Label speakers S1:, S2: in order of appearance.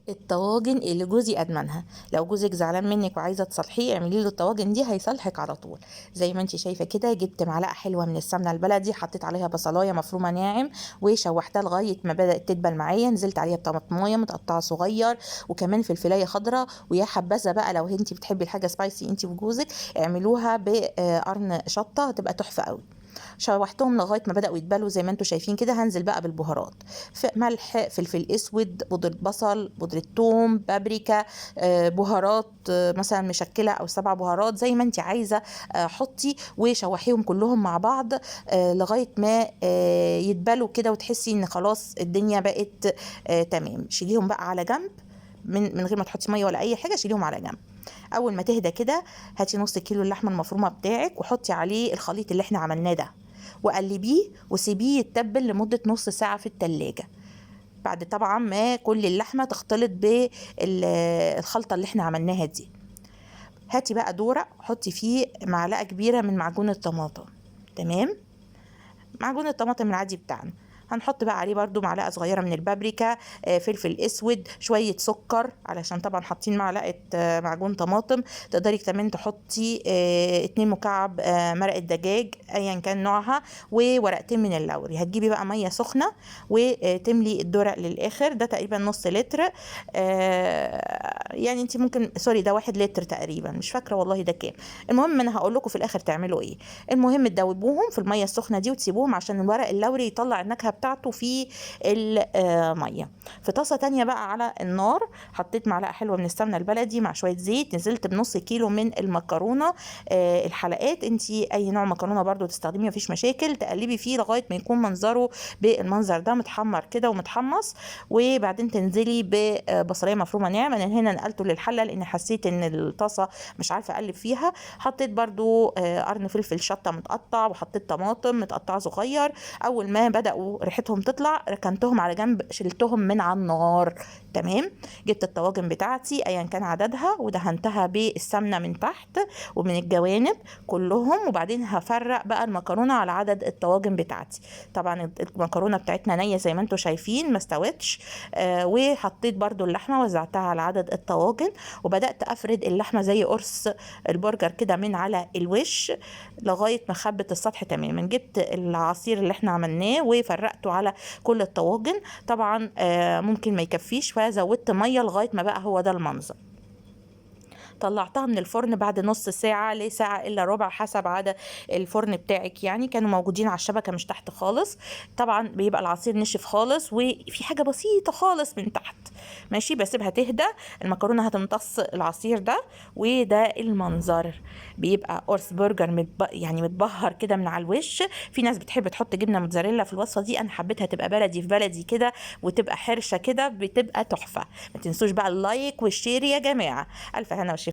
S1: الطواجن اللي جوزي ادمنها. لو جوزك زعلان منك وعايزه تصالحيه اعملي له الطواجن دي هيصالحك على طول. زي ما انت شايفه كده، جبت معلقه حلوه من السمنه البلدي، حطيت عليها بصلايه مفرومه ناعم وشوحتها لغايه ما بدات تدبل معايا، نزلت عليها بطماطمايه متقطعه صغير وكمان فلفلايه خضراء. ويا حبذا بقى لو انت بتحبي الحاجه سبايسي انت وجوزك اعملوها بقرن شطه، هتبقى تحفه قوي. شوحتهم لغايه ما بداوا يتبلوا زي ما انتم شايفين كده. هنزل بقى بالبهارات، ملح، فلفل اسود، بودره بصل، بودره ثوم، بابريكا، بهارات مثلا مشكله او 7 بهارات زي ما انت عايزه حطي، وشوحيهم كلهم مع بعض لغايه ما يتبلوا كده وتحسي ان خلاص الدنيا بقت تمام. شيليهم بقى على جنب من غير ما تحطي ميه ولا اي حاجه، شيليهم على جنب. اول ما تهدى كده هاتي نص كيلو اللحمه المفرومه بتاعك وحطي عليه الخليط اللي احنا عملناه ده، وقلبيه وسيبيه يتبل لمده نص ساعه في التلاجة. بعد طبعا ما كل اللحمه تختلط بالخلطه اللي احنا عملناها دي، هاتي بقى دورق حطي فيه معلقه كبيره من معجون الطماطم. تمام، معجون الطماطم العادي بتاعنا. هنحط بقى عليه برضو معلقه صغيره من البابريكا، فلفل اسود، شويه سكر علشان طبعا حاطين معلقه معجون طماطم. تقدري كمان تحطي 2 مكعب مرقه دجاج ايا كان نوعها، وورقتين من اللوري. هتجيبي بقى ميه سخنه وتملي الدرق للاخر، ده تقريبا نص لتر. يعني انت ممكن سوري ده 1 لتر تقريبا، مش فاكره والله ده كام. المهم انا هقول لكم في الاخر تعملوا ايه. المهم تدوبوهم في الميه السخنه دي وتسيبوهم عشان الورق اللوري يطلع النكهه بتاعته في الميه. في طاسه تانية بقى على النار حطيت معلقه حلوه من السمنه البلدي مع شويه زيت، نزلت بنص كيلو من المكرونه الحلقات. انت اي نوع مكرونه برضو تستخدمي مفيش مشاكل، تقلبي فيه لغايه ما يكون منظره بالمنظر ده متحمر كده ومتحمص. وبعدين تنزلي ببصلايه مفرومه ناعم. انا هنا نقلته للحله لان حسيت ان الطاسه مش عارفه اقلب فيها. حطيت برضو قرن فلفل شطه متقطع، وحطيت طماطم متقطعه صغير. اول ما بداوا ريحتهم تطلع ركنتهم على جنب، شلتهم من على النار. تمام، جبت الطواجن بتاعتي ايا كان عددها ودهنتها بالسمنه من تحت ومن الجوانب كلهم، وبعدين هفرق بقى المكرونه على عدد الطواجن بتاعتي. طبعا المكرونه بتاعتنا نيه زي ما انتم شايفين ما استوتش. وحطيت برضو اللحمه وزعتها على عدد الطواجن، وبدات افرد اللحمه زي قرص البرجر كده من على الوش لغايه ما خبت السطح تماما. جبت العصير اللي احنا عملناه وفرقته على كل الطواجن. طبعا ممكن ما يكفيش فزودت ميه لغايه ما بقى هو ده المنظر. طلعتها من الفرن بعد نص ساعة لساعة إلا ربع حسب عدد الفرن بتاعك، يعني كانوا موجودين على الشبكة مش تحت خالص. طبعا بيبقى العصير نشف خالص وفي حاجة بسيطة خالص من تحت. ماشي، بسيبها تهدى، المكرونة هتمتص العصير ده وده المنظر. بيبقى قرص برجر يعني متبهر كده من على الوش. في ناس بتحب تحط جبنة موتزاريلا في الوصفة دي، أنا حبيتها تبقى بلدي في بلدي كده وتبقى حرشة كده، بتبقى تحفة. ما تنسوش بقى اللايك والشير يا جماعة. ألف هنا وشفا.